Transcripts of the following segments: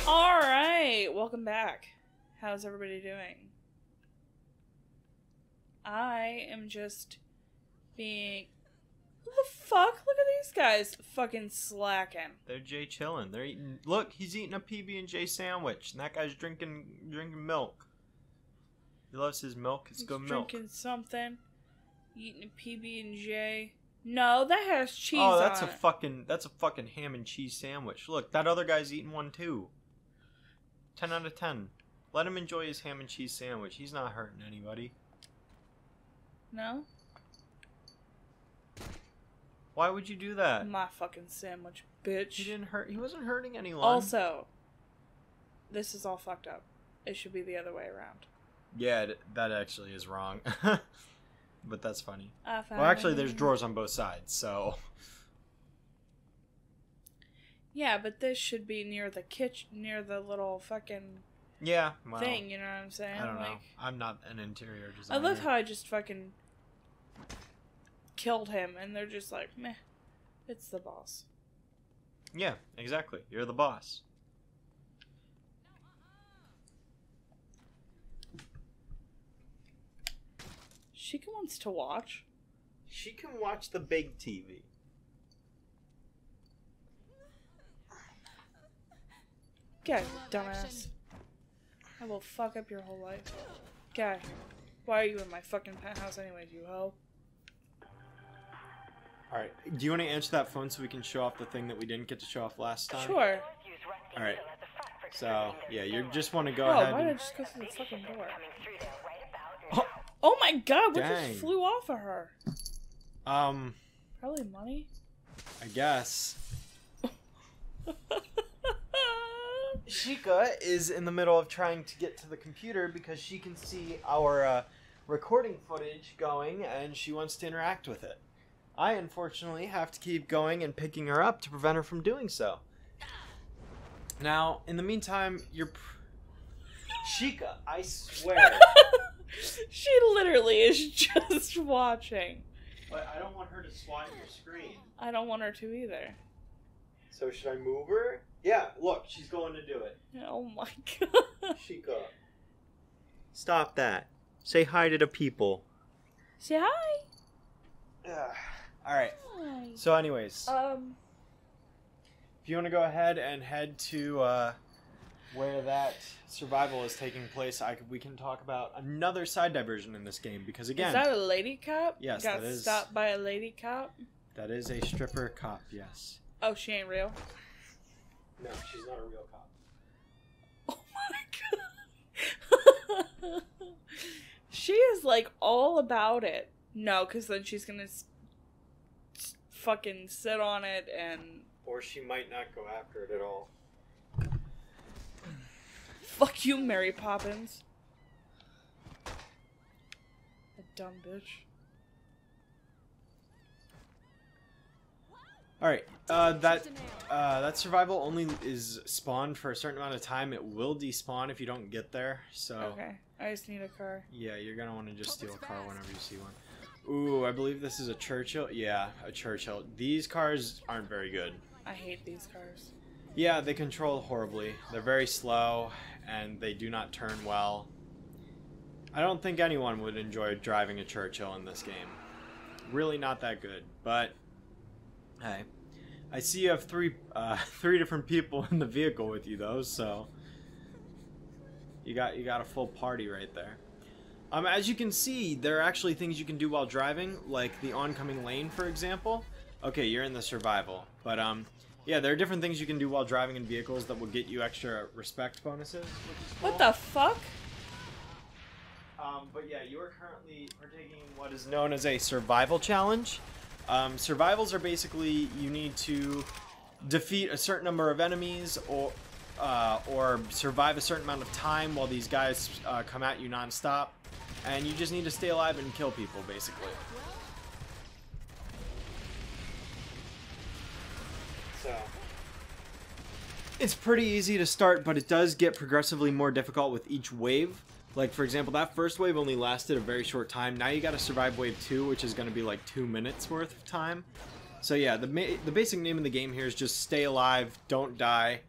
Alright, welcome back. How's everybody doing? I am just being... What the fuck? Look at these guys fucking slacking. They're Jay chilling. They're eating... Look, he's eating a PB&J sandwich, and that guy's drinking milk. He loves his milk. It's good milk. Drinking something. Eating a PB&J. No, that has cheese on it. Oh, that's a fucking ham and cheese sandwich. Look, that other guy's eating one too. 10 out of 10. Let him enjoy his ham and cheese sandwich. He's not hurting anybody. No? Why would you do that? My fucking sandwich, bitch. He wasn't hurting anyone. Also, this is all fucked up. It should be the other way around. Yeah, that actually is wrong. But that's funny. Well, actually, there's drawers on both sides, so... Yeah, but this should be near the kitchen, near the little fucking thing, you know what I'm saying? I don't know. I'm not an interior designer. I love how I just fucking killed him, and they're just like, meh, it's the boss. Yeah, exactly. You're the boss. Sheikah wants to watch. She can watch the big TV. Okay, dumbass. I will fuck up your whole life. Okay, why are you in my fucking penthouse anyways, you hoe? Alright, do you want to answer that phone so we can show off the thing that we didn't get to show off last time? Sure. Alright. So, yeah, you just want to go ahead. Why did I just go through the fucking door? Oh my god, what just flew off of her? Probably money? I guess. Sheikah is in the middle of trying to get to the computer because she can see our recording footage going and she wants to interact with it. I, unfortunately, have to keep going and picking her up to prevent her from doing so. Now, in the meantime, Sheikah, I swear. She literally is just watching. But I don't want her to swat your screen. I don't want her to either. So should I move her? Yeah, look, she's going to do it. Oh my god. Sheikah. Stop that. Say hi to the people. Say hi. Alright. So anyways. If you want to go ahead and head to where that survival is taking place, we can talk about another side diversion in this game. Because again... Is that a lady cop? Yes, Got that is. stopped by a lady cop? That is a stripper cop, yes. Oh, she ain't real? No, she's not a real cop. Oh my god. She is like all about it. No, because then she's gonna fucking sit on it and... Or she might not go after it at all. Fuck you, Mary Poppins. A dumb bitch. Alright, that survival only is spawned for a certain amount of time. It will despawn if you don't get there, so... Okay, I just need a car. Yeah, you're gonna want to just steal a car whenever you see one. Ooh, I believe this is a Churchill. Yeah, a Churchill. These cars aren't very good. I hate these cars. Yeah, they control horribly. They're very slow, and they do not turn well. I don't think anyone would enjoy driving a Churchill in this game. Really not that good, but... Hey, I see you have three different people in the vehicle with you though, so you got a full party right there. As you can see, there are actually things you can do while driving, like the oncoming lane, for example. Okay, you're in the survival, but yeah, there are different things you can do while driving in vehicles that will get you extra respect bonuses. Which is cool. What the fuck? But yeah, you are currently partaking in what is known as a survival challenge. Survivals are basically you need to defeat a certain number of enemies or survive a certain amount of time while these guys come at you non-stop, and you just need to stay alive and kill people basically. So it's pretty easy to start, but it does get progressively more difficult with each wave. Like, for example, that first wave only lasted a very short time. Now you gotta survive wave 2, which is gonna be like 2 minutes worth of time. So yeah, the basic name of the game here is just stay alive, don't die.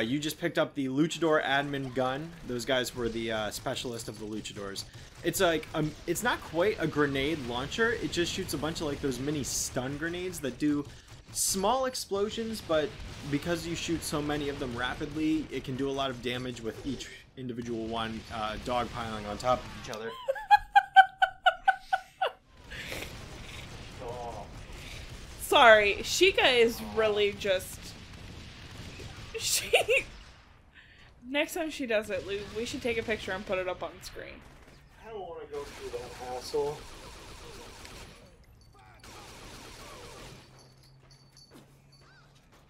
You just picked up the Luchador admin gun. Those guys were the specialist of the Luchadors. It's like, it's not quite a grenade launcher. It just shoots a bunch of like those mini stun grenades that do small explosions, but because you shoot so many of them rapidly, it can do a lot of damage with each individual one dogpiling on top of each other. Sorry, Sheikah is really just... She... Next time she does it, we should take a picture and put it up on the screen. I don't want to go through that hassle.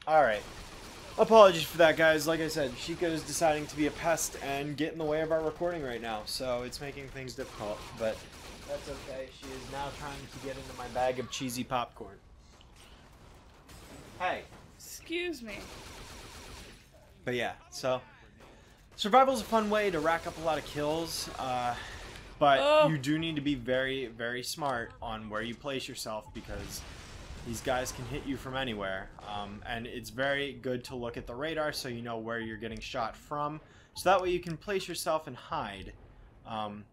Alright. Apologies for that, guys. Like I said, Sheikah is deciding to be a pest and get in the way of our recording right now, so it's making things difficult, but that's okay. She is now trying to get into my bag of cheesy popcorn. Hey. Excuse me. But yeah, so survival's a fun way to rack up a lot of kills, but you do need to be very, very smart on where you place yourself because these guys can hit you from anywhere, and it's very good to look at the radar so you know where you're getting shot from, so that way you can place yourself and hide.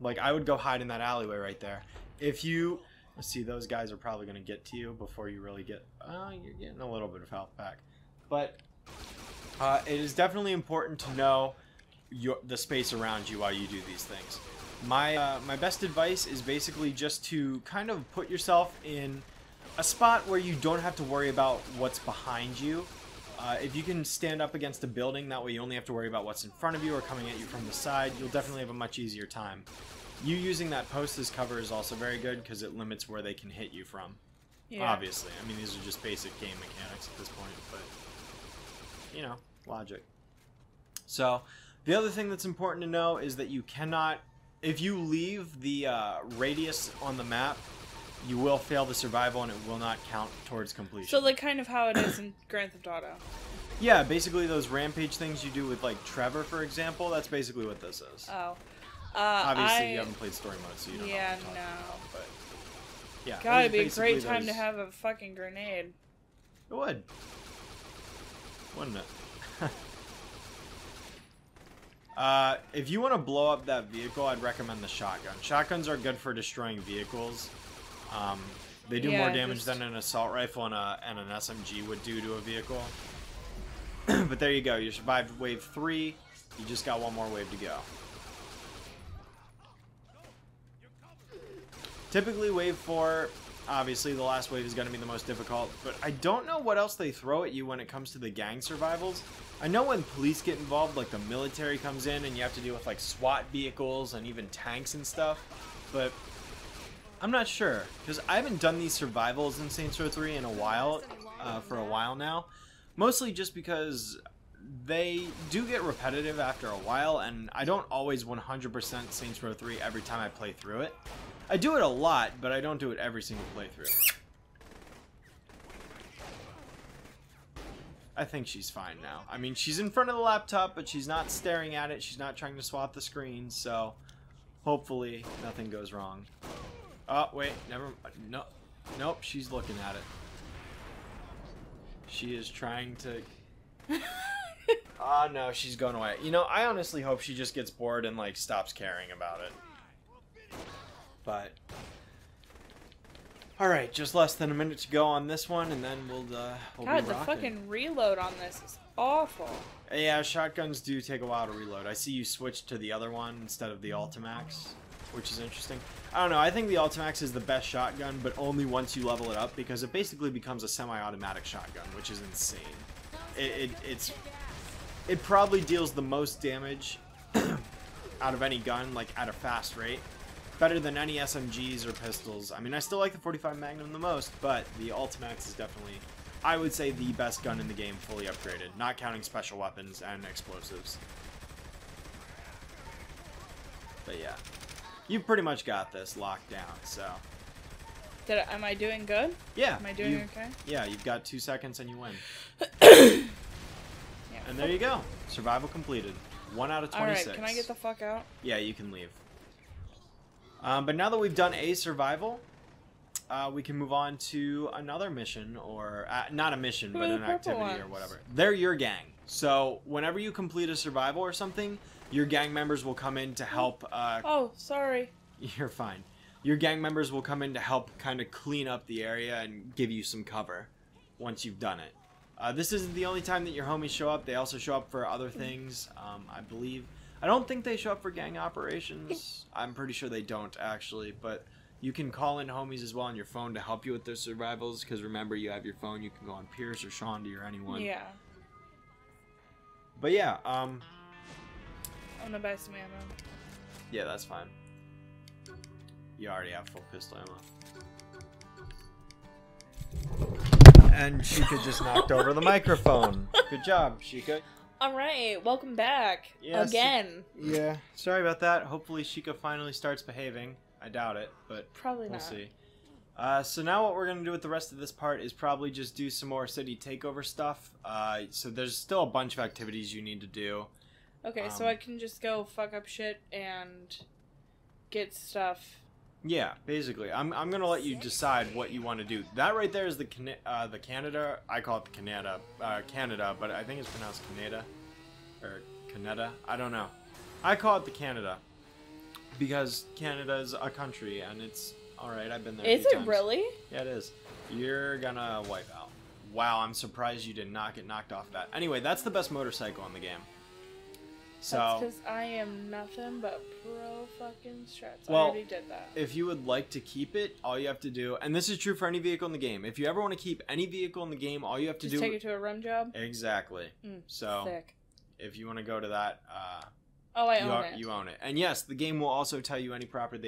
Like I would go hide in that alleyway right there. If you... Let's see, those guys are probably going to get to you before you really get... you're getting a little bit of health back. But it is definitely important to know the space around you while you do these things. My best advice is basically just to kind of put yourself in a spot where you don't have to worry about what's behind you. If you can stand up against a building, that way you only have to worry about what's in front of you or coming at you from the side, you'll definitely have a much easier time. You using that post as cover is also very good because it limits where they can hit you from. Yeah. Obviously. I mean, these are just basic game mechanics at this point, but, you know, logic. So, the other thing that's important to know is that you cannot, if you leave the radius on the map, you will fail the survival and it will not count towards completion. So, like, kind of how it is in Grand Theft Auto. Yeah, basically those rampage things you do with, like, Trevor, for example, that's basically what this is. Oh. Obviously, you haven't played story mode, so you don't know what I'm talking about, but yeah. God, it'd be a great time to have a fucking grenade. It would. Wouldn't it? If you want to blow up that vehicle, I'd recommend the shotgun. Shotguns are good for destroying vehicles. They do more damage than an assault rifle and an SMG would do to a vehicle. But there you go. You survived wave 3. You just got one more wave to go. Typically, wave 4, obviously, the last wave is going to be the most difficult, but I don't know what else they throw at you when it comes to the gang survivals. I know when police get involved, like the military comes in and you have to deal with like SWAT vehicles and even tanks and stuff, but I'm not sure, because I haven't done these survivals in Saints Row 3 in a while, for a while now, mostly just because they do get repetitive after a while, and I don't always 100% Saints Row 3 every time I play through it. I do it a lot, but I don't do it every single playthrough. I think she's fine now. I mean, she's in front of the laptop, but she's not staring at it. She's not trying to swap the screen, so hopefully nothing goes wrong. Oh, wait, no, nope, she's looking at it. She is trying to... Oh, no, she's going away. You know, I honestly hope she just gets bored and, like, stops caring about it. But alright, just less than a minute to go on this one, and then we'll be rocking. The fucking reload on this is awful. Yeah, shotguns do take a while to reload. I see you switched to the other one instead of the Ultimax, which is interesting. I don't know, I think the Ultimax is the best shotgun, but only once you level it up, because it basically becomes a semi-automatic shotgun, which is insane. It probably deals the most damage out of any gun, like at a fast rate. Better than any SMGs or pistols. I mean, I still like the 45 Magnum the most, but the Ultimax is definitely, I would say, the best gun in the game fully upgraded, not counting special weapons and explosives. But yeah, you've pretty much got this locked down, so. Am I doing good? Yeah. Am I doing okay? Yeah, you've got 2 seconds and you win. Yeah, and there you go. Survival completed. 1 out of 26. Alright, can I get the fuck out? Yeah, you can leave. But now that we've done a survival, we can move on to another mission, or not a mission, Who but are an the purple activity or ones? whatever. They're your gang. So whenever you complete a survival or something, your gang members will come in to help. Oh, sorry. You're fine. Your gang members will come in to help kind of clean up the area and give you some cover once you've done it. This isn't the only time that your homies show up. They also show up for other things, I believe. I don't think they show up for gang operations. I'm pretty sure they don't, actually. But you can call in homies as well on your phone to help you with their survivals. Because remember, you have your phone. You can go on Pierce or Shaundi or anyone. Yeah. But yeah, I'm gonna buy some ammo. yeah, that's fine. You already have full pistol ammo. And Sheikah just knocked over the microphone. Good job, Sheikah. Alright, welcome back. Yes. Again. Yeah, sorry about that. Hopefully Sheikah finally starts behaving. I doubt it, but Probably we'll not. see. So now what we're going to do with the rest of this part is probably just do some more city takeover stuff. So there's still a bunch of activities you need to do. Okay, so I can just go fuck up shit and get stuff. Yeah, basically. I'm going to let you decide what you want to do. That right there is the Canada. I call it the Canada, but I think it's pronounced Canada. Or Canada. I don't know. I call it the Canada. Because Canada is a country, and it's... Alright, I've been there a Is few it times. really? Yeah, it is. You're gonna wipe out. Wow, I'm surprised you did not get knocked off that. Anyway, that's the best motorcycle in the game. So, That's because I am nothing but pro fucking strats. Well, I already did that. if you would like to keep it, all you have to do, and this is true for any vehicle in the game, if you ever want to keep any vehicle in the game, all you have to Just do... take it to a rum job? Exactly. So, Sick. if you want to go to that, Oh, I own it. you own it. And yes, the game will also tell you any property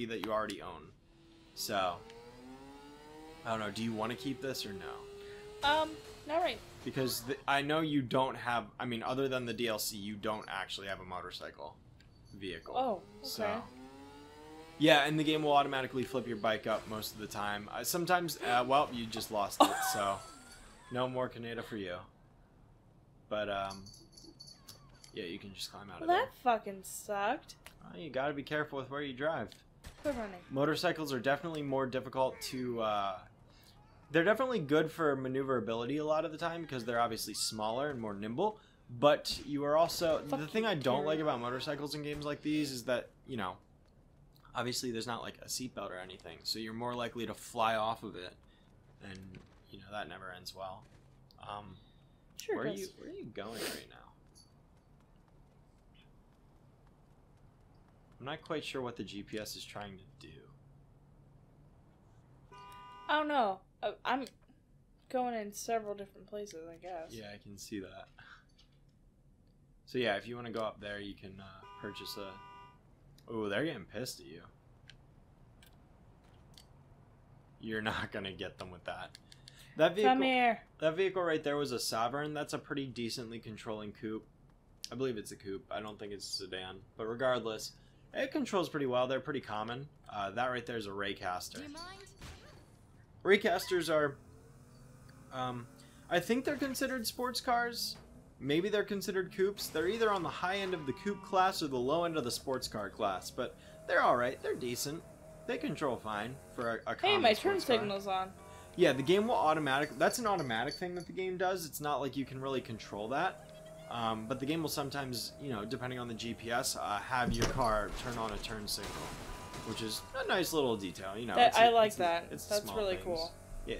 that you already own. So, I don't know, do you want to keep this or no? Not right. Because I know you don't have, I mean, other than the DLC, you don't actually have a motorcycle vehicle. Oh, okay. So, yeah, and the game will automatically flip your bike up most of the time. Sometimes, well, you just lost it, so no more Canada for you. But, yeah, you can just climb out of there. That fucking sucked. Well, you gotta be careful with where you drive. Quit running. Motorcycles are definitely more difficult to, they're definitely good for maneuverability a lot of the time because they're obviously smaller and more nimble, but you are also... the thing I don't like about motorcycles in games like these is that, you know, obviously there's not like a seatbelt or anything, so you're more likely to fly off of it, and, you know, that never ends well. Sure where are does. you going right now? I'm not quite sure what the GPS is trying to do. I don't know. I'm going in several different places, I guess. Yeah, I can see that. So yeah, if you want to go up there, you can purchase a... Oh, they're getting pissed at you. You're not going to get them with that. That vehicle, Come here. that vehicle right there was a Sovereign. That's a pretty decently controlling coupe. I believe it's a coupe. I don't think it's a sedan. But regardless, it controls pretty well. They're pretty common. That right there is a Raycaster. Do you mind? Raycasters are, I think they're considered sports cars. Maybe they're considered coupes. They're either on the high end of the coupe class or the low end of the sports car class. But they're alright. They're decent. They control fine for a common Hey, my turn sports car. signal's on. Yeah, the game will that's an automatic thing that the game does. It's not like you can really control that. But the game will sometimes, you know, depending on the GPS, have your car turn on a turn signal. Which is a nice little detail, you know. I like that. It's the That's small really things. cool. Yeah,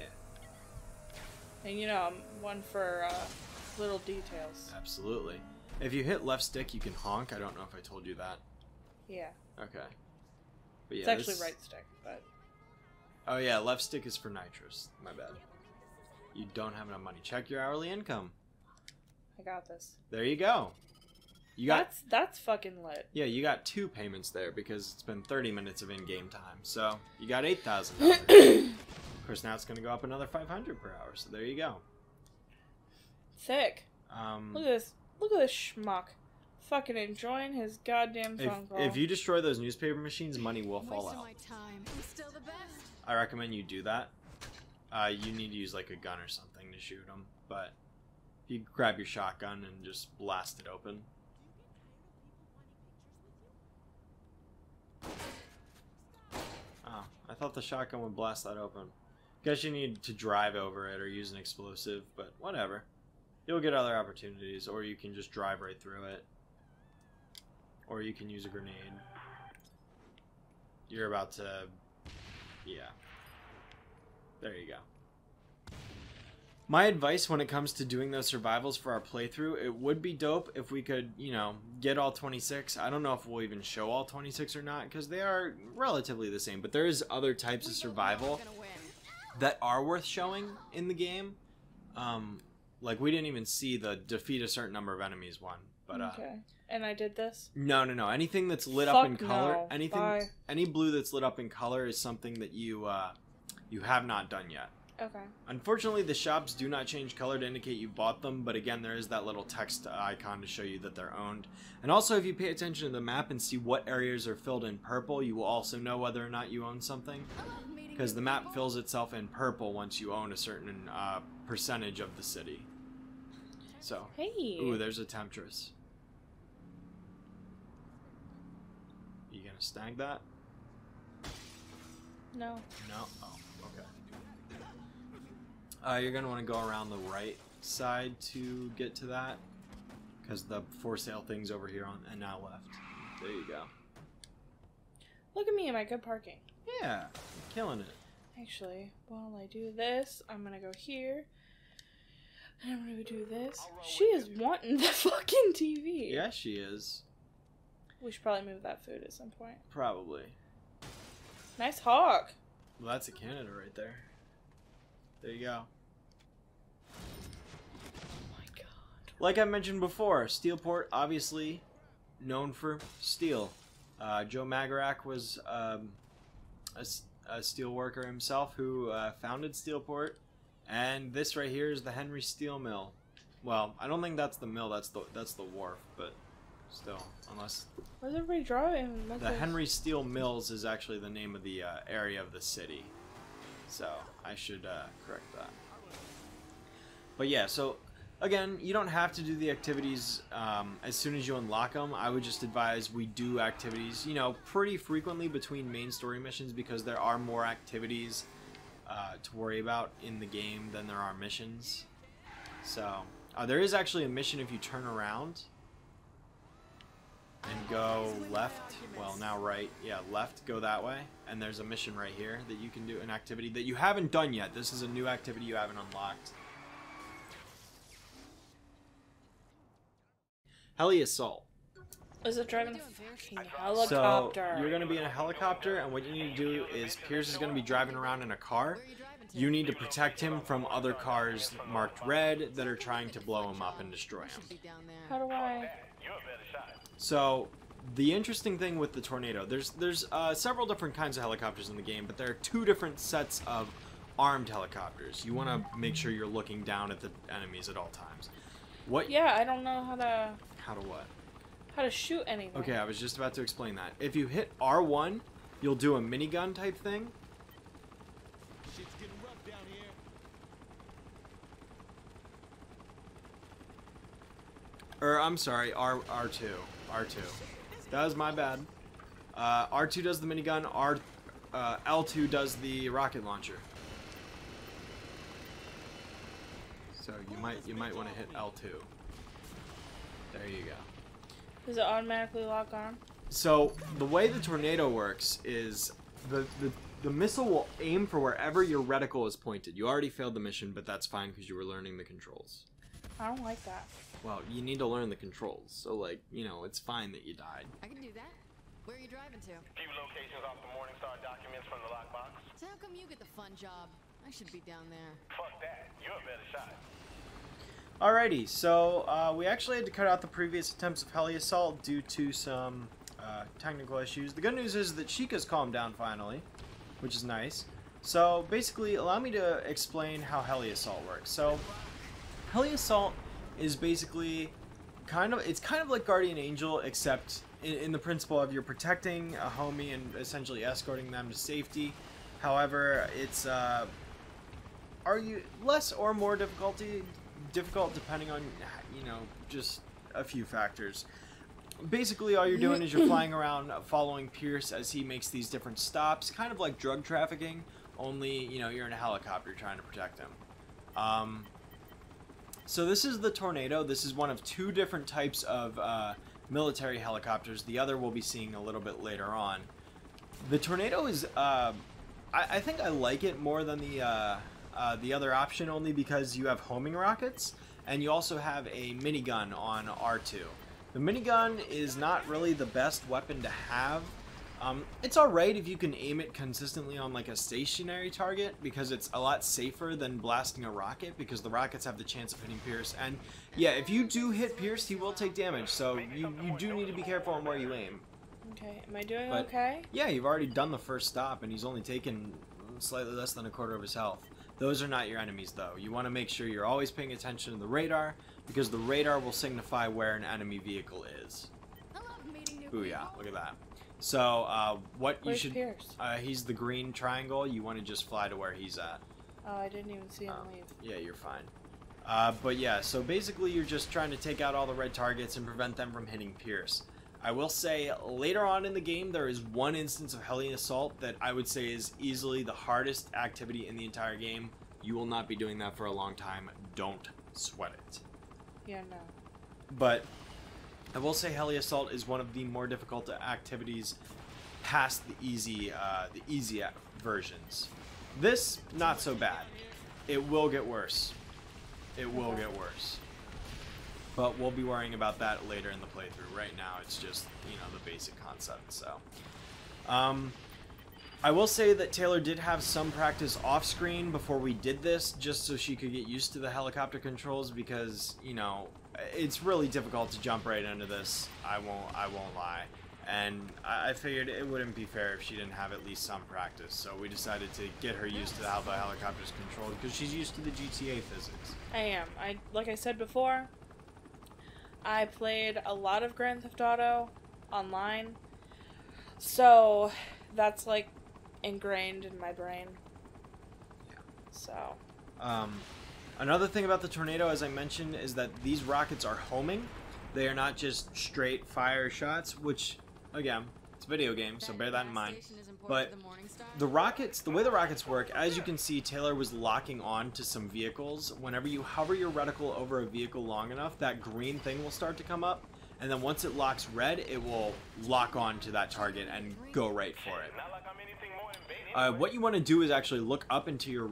And you know, I'm one for little details. absolutely. If you hit left stick, you can honk. I don't know if I told you that. Yeah. Okay. But yeah, It's actually right stick, but... Oh yeah, left stick is for nitrous. My bad. You don't have enough money. Check your hourly income. I got this. There you go. You got... That's fucking lit. Yeah, you got 2 payments there because it's been 30 minutes of in-game time. So, you got $8,000. Of course, now it's going to go up another $500 per hour. So, there you go. Thick. Look at this. Look at this schmuck. Fucking enjoying his goddamn phone call. if you destroy those newspaper machines, money will fall Wasting out. my time. I'm still the best. I recommend you do that. You need to use like a gun or something to shoot them. But if you grab your shotgun and just blast it open. Oh, I thought the shotgun would blast that open. Guess you need to drive over it or use an explosive, but whatever. You'll get other opportunities, or you can just drive right through it. Or you can use a grenade. You're about to... yeah. There you go. My advice when it comes to doing those survivals for our playthrough, it would be dope if we could, you know, get all 26. I don't know if we'll even show all 26 or not, because they are relatively the same. But there is other types of survival that are worth showing in the game. Like, we didn't even see the defeat a certain number of enemies one. But, okay. And I did this? No. Anything that's lit up in color, no. any blue that's lit up in color is something that you have not done yet. Okay. Unfortunately, the shops do not change color to indicate you bought them, but again, there is that little text icon to show you that they're owned. And also, if you pay attention to the map and see what areas are filled in purple, you will also know whether or not you own something. Because the map fills itself in purple once you own a certain percentage of the city. So, hey. Ooh, there's a Temptress. You gonna snag that? No. No? Oh, okay. You're going to want to go around the right side to get to that. Because the for sale thing's over here on and now left. There you go. Look at me, am I good parking? Yeah, killing it. Actually, while I do this, I'm going to go here. And I'm going to do this. She is wanting the fucking TV. Yeah, she is. We should probably move that food at some point. Probably. Nice hog. Well, that's a Canada right there. There you go. Oh my god. Like I mentioned before, Steelport, obviously known for steel. Joe Magarac was a steel worker himself who founded Steelport. And this right here is the Henry Steel Mill. Well, I don't think that's the mill, that's the wharf, but still, unless... Where's everybody driving? The Henry Steel Mills is actually the name of the area of the city. So, I should correct that. But yeah, so, again, you don't have to do the activities as soon as you unlock them. I would just advise we do activities, you know, pretty frequently between main story missions because there are more activities to worry about in the game than there are missions. So, there is actually a mission if you turn around and go left, well now right, yeah, left, go that way, and there's a mission right here that you can do, an activity that you haven't done yet. This is a new activity you haven't unlocked. Heli Assault. Is it driving a fucking helicopter? So, you're going to be in a helicopter, and what you need to do is, Pierce is going to be driving around in a car. You need to protect him from other cars marked red that are trying to blow him up and destroy him. How do I... So, the interesting thing with the Tornado, there's several different kinds of helicopters in the game, but there are two different sets of armed helicopters. You want to make sure you're looking down at the enemies at all times. What? Yeah, I don't know how to... How to what? How to shoot anything. Okay, I was just about to explain that. If you hit R1, you'll do a minigun type thing. Shit's getting rough down here. Or, I'm sorry, R2. R2. That was my bad. R2 does the minigun, L2 does the rocket launcher. So you might want to hit L2. There you go. Does it automatically lock on? So the way the Tornado works is the missile will aim for wherever your reticle is pointed. You already failed the mission, but that's fine because you were learning the controls. I don't like that. Well, you need to learn the controls, so like, you know, it's fine that you died. I can do that. Where are you driving to? Few locations off the Morningstar documents from the lockbox. So how come you get the fun job? I should be down there. Fuck that. You're a better shot. Alrighty, so we actually had to cut out the previous attempts of Heli Assault due to some technical issues. The good news is that Chica's calmed down finally, which is nice. So basically, allow me to explain how Heli Assault works. So Heli Assault is basically it's kind of like Guardian Angel, except in the principle of you're protecting a homie and essentially escorting them to safety. However, it's less or more difficult depending on, you know, just a few factors. basically all you're doing is you're flying around following Pierce as he makes these different stops, kind of like drug trafficking, only, you know, you're in a helicopter trying to protect him. So this is the Tornado. This is one of two different types of military helicopters. The other we'll be seeing a little bit later on. The Tornado is, I think I like it more than the other option, only because you have homing rockets, and you also have a minigun on R2. The minigun is not really the best weapon to have. It's alright if you can aim it consistently on like a stationary target, because it's a lot safer than blasting a rocket, because the rockets have the chance of hitting Pierce. And yeah, if you do hit Pierce, he will take damage, so you do need to be careful on where you aim. Okay, am I doing But, okay? yeah, you've already done the first stop, and he's only taken slightly less than a quarter of his health. Those are not your enemies, though. You want to make sure you're always paying attention to the radar, because the radar will signify where an enemy vehicle is. Ooh, yeah, look at that. So, what you Where's should... Pierce? He's the green triangle. You want to just fly to where he's at. Oh, I didn't even see him leave. Yeah, you're fine. But yeah, so basically you're just trying to take out all the red targets and prevent them from hitting Pierce. I will say, later on in the game, there is one instance of heli assault that I would say is easily the hardest activity in the entire game. You will not be doing that for a long time. Don't sweat it. Yeah, no. But I will say heli assault is one of the more difficult activities past the easy versions. This, not so bad. It will get worse. It will get worse. But we'll be worrying about that later in the playthrough. Right now, it's just, you know, the basic concept, so. I will say that Taylor did have some practice off-screen before we did this, just so she could get used to the helicopter controls, because, you know, it's really difficult to jump right into this. I won't lie. And I figured it wouldn't be fair if she didn't have at least some practice, so we decided to get her used to how the helicopter's controlled, because she's used to the GTA physics. I am. Like I said before, I played a lot of Grand Theft Auto online, so that's like ingrained in my brain. Yeah. So. Another thing about the Tornado, as I mentioned, is that these rockets are homing. They are not just straight fire shots, which, again, it's a video game, so bear that in mind. But the rockets, the way the rockets work, as you can see, Taylor was locking on to some vehicles. Whenever you hover your reticle over a vehicle long enough, that green thing will start to come up, and then once it locks red, it will lock on to that target and go right for it. What you want to do is actually look up into your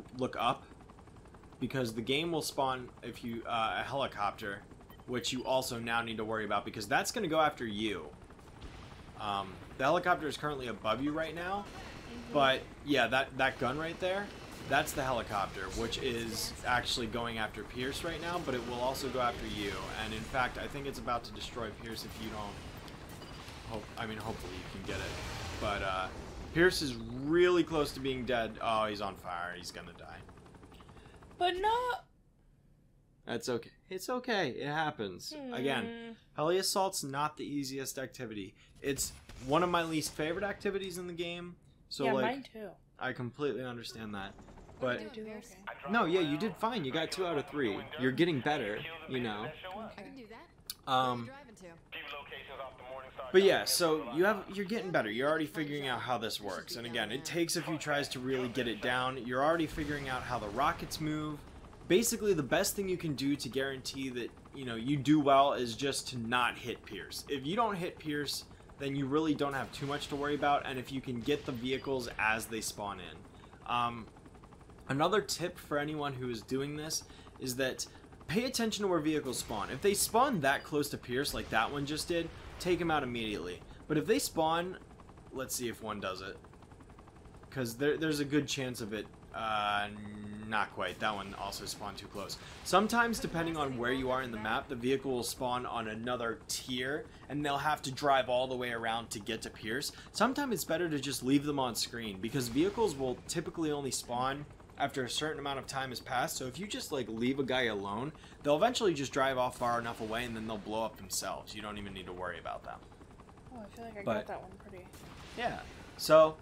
because the game will spawn if you a helicopter, which you also now need to worry about, because that's going to go after you. The helicopter is currently above you right now, but yeah, that gun right there, that's the helicopter, which is actually going after Pierce right now, but it will also go after you. And in fact, I think it's about to destroy Pierce if you don't. Hopefully you can get it. But Pierce is really close to being dead. Oh, he's on fire. He's gonna die. But no. That's okay. It's okay. It happens. Again, heli assault's not the easiest activity. It's one of my least favorite activities in the game. So yeah, like, mine too. I completely understand that. But I do okay. no, yeah, you did fine. You got 2 out of 3. You're getting better, you know. I can do that. Where are you driving to? But yeah, so you're getting better. You're already figuring out how this works. And again, it takes a few tries to really get it down. You're already figuring out how the rockets move. Basically, the best thing you can do to guarantee that, you know, you do well is just to not hit Pierce. If you don't hit Pierce, then you really don't have too much to worry about. And if you can get the vehicles as they spawn in. Another tip for anyone who is doing this is that pay attention to where vehicles spawn. If they spawn that close to Pierce, like that one just did, take them out immediately. But if they spawn, let's see if one does it, because there's a good chance of it. Not quite. That one also spawned too close. Sometimes, depending on where you are in the map, the vehicle will spawn on another tier, and they'll have to drive all the way around to get to Pierce. Sometimes it's better to just leave them on screen, because vehicles will typically only spawn after a certain amount of time has passed. So if you just like leave a guy alone, they'll eventually just drive off far enough away, and then they'll blow up themselves. You don't even need to worry about them. Oh, I feel like I got that one pretty. Yeah. So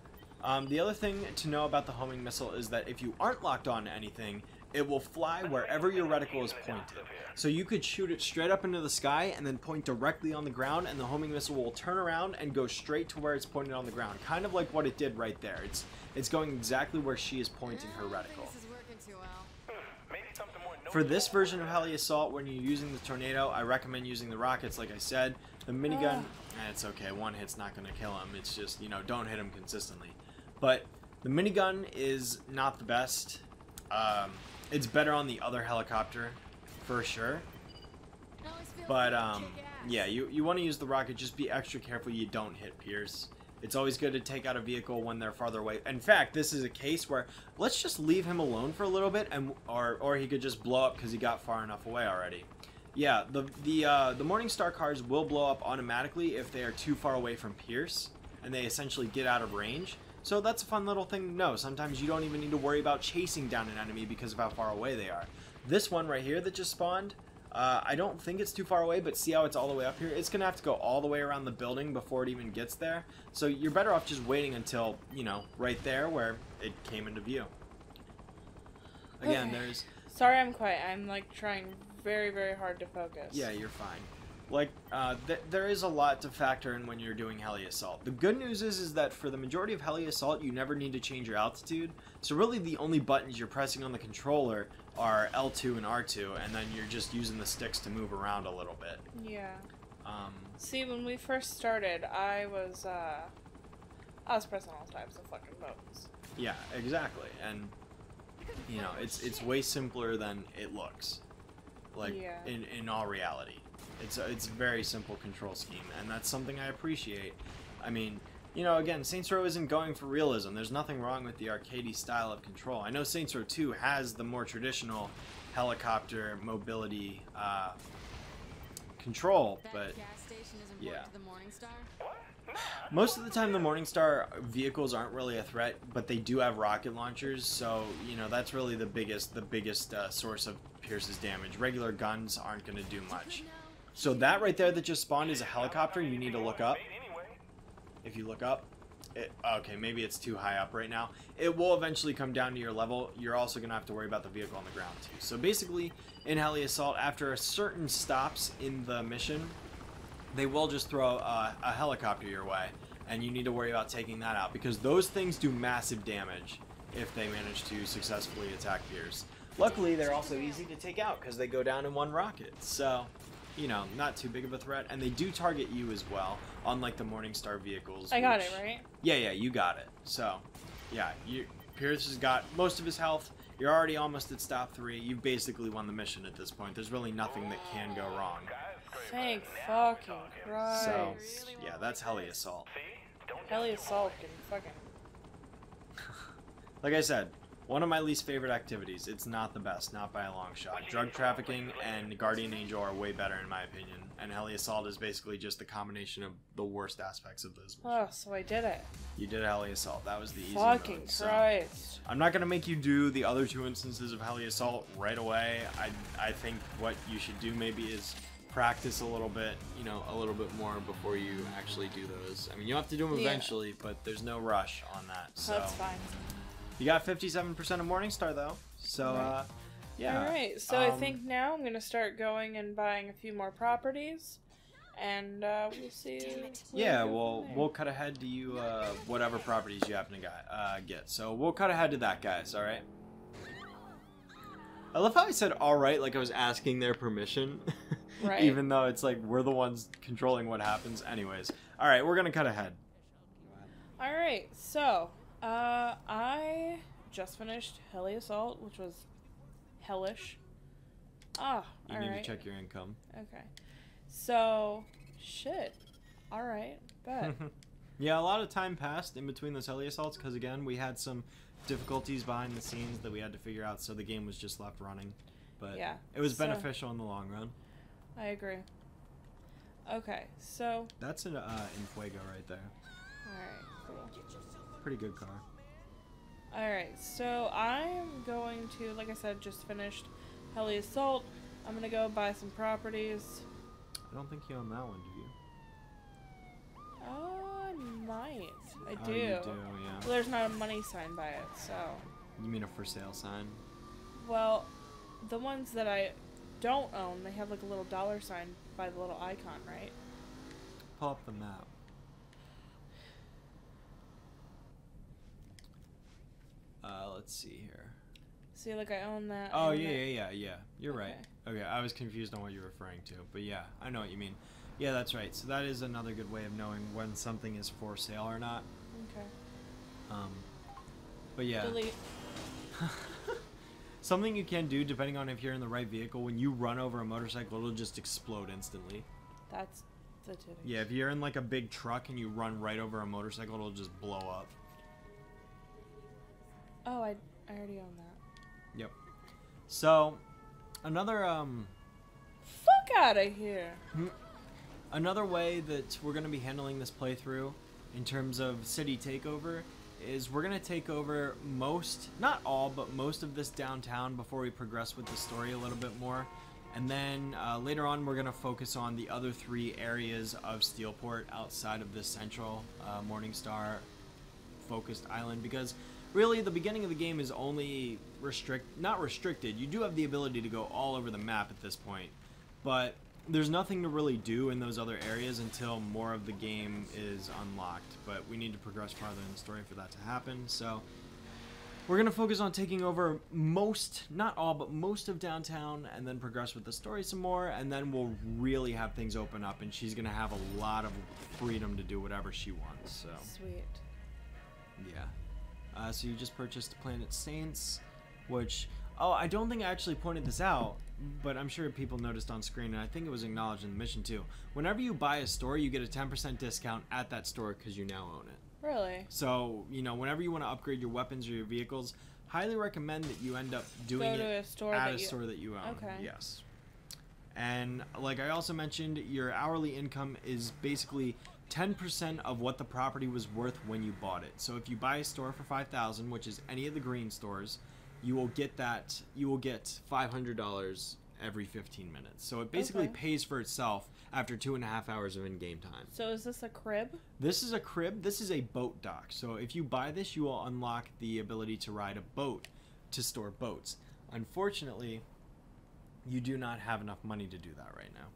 the other thing to know about the homing missile is that if you aren't locked on to anything it will fly wherever your reticle is pointed. So you could shoot it straight up into the sky and then point directly on the ground, and the homing missile will turn around and go straight to where it's pointed on the ground. Kind of like what it did right there. It's going exactly where she is pointing her reticle. This is working too well. Maybe something more For this version of Heli Assault, when you're using the tornado, I recommend using the rockets, like I said. The minigun, it's okay, one hit's not going to kill him. It's just, you know, don't hit him consistently. But the minigun is not the best. It's better on the other helicopter, for sure. But, yeah, you want to use the rocket. Just be extra careful you don't hit Pierce. It's always good to take out a vehicle when they're farther away. In fact, this is a case where let's just leave him alone for a little bit, and or he could just blow up because he got far enough away already. Yeah, the Morningstar cars will blow up automatically if they are too far away from Pierce, and they essentially get out of range. So that's a fun little thing to know. Sometimes you don't even need to worry about chasing down an enemy because of how far away they are. This one right here that just spawned, I don't think it's too far away, but see how it's all the way up here? It's going to have to go all the way around the building before it even gets there. So you're better off just waiting until, you know, right there where it came into view. Again, there's... Sorry I'm quiet. I'm, like, trying very, very hard to focus. Yeah, you're fine. Like, there is a lot to factor in when you're doing Heli Assault. The good news is that for the majority of Heli Assault, you never need to change your altitude. So really the only buttons you're pressing on the controller are L2 and R2, and then you're just using the sticks to move around a little bit. Yeah. See, when we first started, I was pressing all types of fucking buttons. Yeah, exactly. And, you know, it's way simpler than it looks. Like, Yeah. in all reality. It's a very simple control scheme, and that's something I appreciate. I mean, you know, again, Saints Row isn't going for realism. There's nothing wrong with the arcadey style of control. I know Saints Row 2 has the more traditional helicopter mobility control, but yeah. Most of the time the Morningstar vehicles aren't really a threat, but they do have rocket launchers, so, you know, that's really the biggest source of Pierce's damage. Regular guns aren't going to do much. So that right there that just spawned is a helicopter. You need to look up. If you look up, okay, maybe it's too high up right now. It will eventually come down to your level. You're also going to have to worry about the vehicle on the ground too. So basically, in Heli Assault, after certain stops in the mission, they will just throw a helicopter your way, and you need to worry about taking that out, because those things do massive damage if they manage to successfully attack Pierce. Luckily, they're also easy to take out because they go down in one rocket. So, you know, not too big of a threat, and they do target you as well, unlike the Morningstar vehicles. I got it, right? Yeah, you got it. So, yeah, Pierce has got most of his health. You're already almost at stop 3. You've basically won the mission at this point. There's really nothing that can go wrong. Thank fucking Christ. So, yeah, that's Heli Assault. Heli Assault can fucking... Like I said, one of my least favorite activities. It's not the best, not by a long shot. Drug trafficking and Guardian Angel are way better in my opinion, and Heli Assault is basically just the combination of the worst aspects of those missions. Oh, so I did it. You did Heli Assault. That was the easy Fucking mode, so Christ. I'm not going to make you do the other 2 instances of Heli Assault right away. I think what you should do maybe is practice a little bit, you know, a little bit more before you actually do those. I mean, you have to do them eventually, but there's no rush on that. So. That's fine. You got 57% of Morningstar though, so yeah. All right, so I think now I'm gonna start going and buying a few more properties, and we'll see. Yeah, we'll cut ahead to you whatever properties you happen to get. So we'll cut ahead to that, guys. All right. I love how I said "all right" like I was asking their permission, right? Even though it's like we're the ones controlling what happens. Anyways, all right, we're gonna cut ahead. All right, so. I just finished Heli Assault, which was hellish. Ah, you need to check your income. Okay. So, shit. Alright, bet. Yeah, a lot of time passed in between those Heli Assaults, because again, we had some difficulties behind the scenes that we had to figure out, so the game was just left running. But yeah, it was beneficial in the long run. I agree. Okay, so... That's an Fuego right there. Alright, cool. Pretty good car. Alright, so I'm going to, like I said, just finished Heli Assault. I'm going to go buy some properties. I don't think you own that one, do you? I might. I do. You do, yeah. Well, there's not a money sign by it, so... You mean a for sale sign? Well, the ones that I don't own, they have like a little dollar sign by the little icon, right? Pull up the map. Let's see here. See, like I own that. Oh, I own yeah. that. You're right. Okay, I was confused on what you're referring to, but yeah, I know what you mean. Yeah, that's right. So that is another good way of knowing when something is for sale or not. Okay. But yeah. Delete. Something you can do, depending on if you're in the right vehicle, when you run over a motorcycle, it'll just explode instantly. That's the titty. Yeah, if you're in like a big truck and you run right over a motorcycle, it'll just blow up. Oh, I already own that. Yep. So, another Fuck out of here. another way that we're going to be handling this playthrough in terms of city takeover is we're going to take over most, not all, but most of this downtown before we progress with the story a little bit more. And then later on, we're going to focus on the other 3 areas of Steelport outside of this central Morningstar focused island, because really the beginning of the game is only not restricted. You do have the ability to go all over the map at this point, but there's nothing to really do in those other areas until more of the game is unlocked. But we need to progress farther in the story for that to happen. So we're going to focus on taking over most, not all, but most of downtown, and then progress with the story some more, and then we'll really have things open up, and she's going to have a lot of freedom to do whatever she wants. So Sweet. yeah. So you just purchased Planet Saints, which, oh, I don't think I actually pointed this out, but I'm sure people noticed on screen, and I think it was acknowledged in the mission too. Whenever you buy a store, you get a 10% discount at that store because you now own it. Really? So, you know, whenever you want to upgrade your weapons or your vehicles, highly recommend that you end up doing Go to it a store at that a store that you own. Okay. Yes. And like I also mentioned, your hourly income is basically 10% of what the property was worth when you bought it. So if you buy a store for $5,000, which is any of the green stores, you will get $500 every 15 minutes. So it basically Okay. pays for itself after 2.5 hours of in-game time. So is this a crib? This is a crib. This is a boat dock. So if you buy this, you will unlock the ability to ride a boat to store boats. Unfortunately, you do not have enough money to do that right now.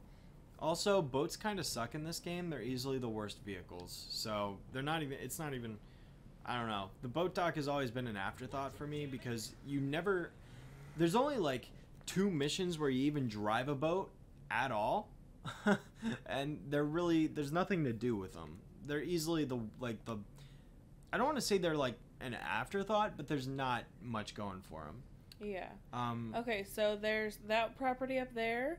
Also, boats kind of suck in this game. They're easily the worst vehicles. So they're not even, it's not even, I don't know. The boat dock has always been an afterthought for me because you never, there's only like 2 missions where you even drive a boat at all. And they're really, there's nothing to do with them. They're easily I don't want to say they're like an afterthought, but there's not much going for them. Yeah. Okay, so there's that property up there,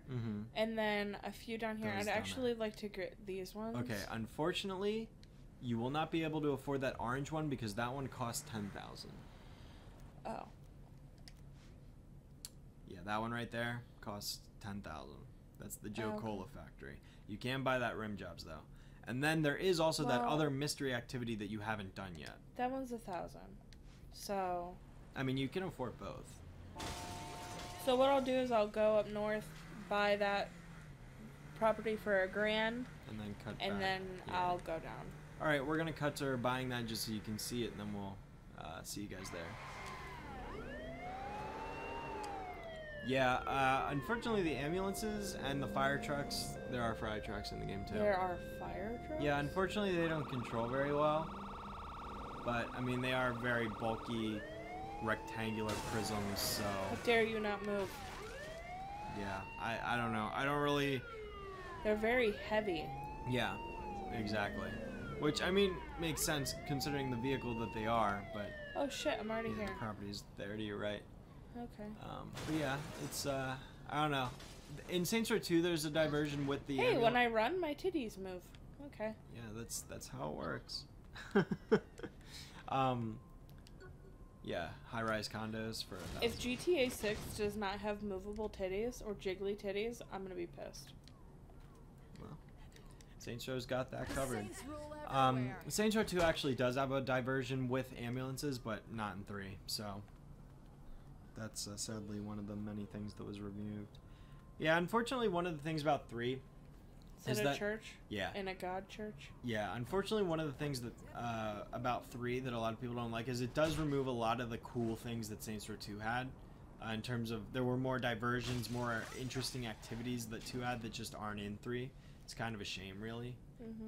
and then a few down here. Those I'd down actually like to get these ones. Okay, unfortunately, you will not be able to afford that orange one because that one costs 10,000. Oh. Yeah, that one right there costs 10,000. That's the Joe Okay. Cola factory. You can buy that rim jobs though. And then there is also that Well- other mystery activity that you haven't done yet. That one's 1,000. So. I mean, you can afford both. So what I'll do is I'll go up north, buy that property for $1,000, And then cut and back. then Yeah. I'll go down. All right, we're gonna cut to her buying that just so you can see it, and then we'll see you guys there. Yeah, unfortunately, the ambulances and the fire trucks, there are fire trucks in the game too. There are fire trucks? Yeah, unfortunately, they don't control very well. But I mean, they are very bulky, rectangular prisms. So How dare you not move? yeah, I don't know. I don't really. They're very heavy. Yeah, exactly. Which, I mean, makes sense considering the vehicle that they are, but Oh shit, I'm already yeah, here. the property's there to your right. Okay. But yeah, it's, I don't know. In Saints Row 2, there's a diversion with the Hey, when I run, my titties move. Okay. Yeah, that's how it works. Yeah, high-rise condos for If GTA 6 does not have movable titties or jiggly titties, I'm gonna be pissed. Well, Saints Row's got that covered. Saints rule everywhere. Saints Row 2 actually does have a diversion with ambulances, but not in 3, so that's sadly one of the many things that was removed. Yeah, unfortunately, one of the things about 3 Is is it that a church? yeah, In a god church? yeah. Unfortunately, one of the things that about 3 that a lot of people don't like is it does remove a lot of the cool things that Saints Row 2 had. In terms of, there were more diversions, more interesting activities that 2 had that just aren't in 3. It's kind of a shame, really.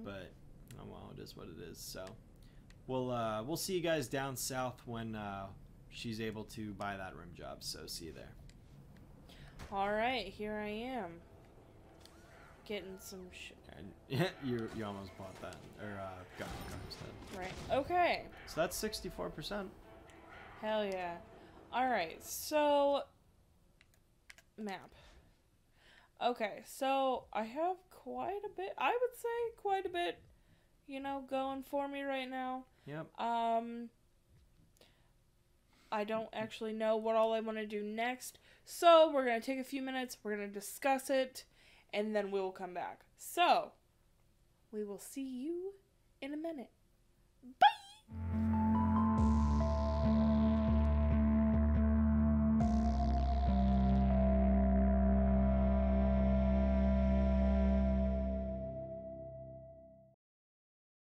But, oh well, it is what it is. So, we'll see you guys down south when she's able to buy that rim job. So, see you there. Alright, here I am. Getting some shit. And you almost bought that, or got the car instead. Right, okay. So that's 64%. Hell yeah. Alright, so... Map. Okay, so I have quite a bit, I would say quite a bit, you know, going for me right now. Yep. I don't actually know what all I want to do next, so we're going to take a few minutes, we're going to discuss it, and then we will come back. So, we will see you in a minute.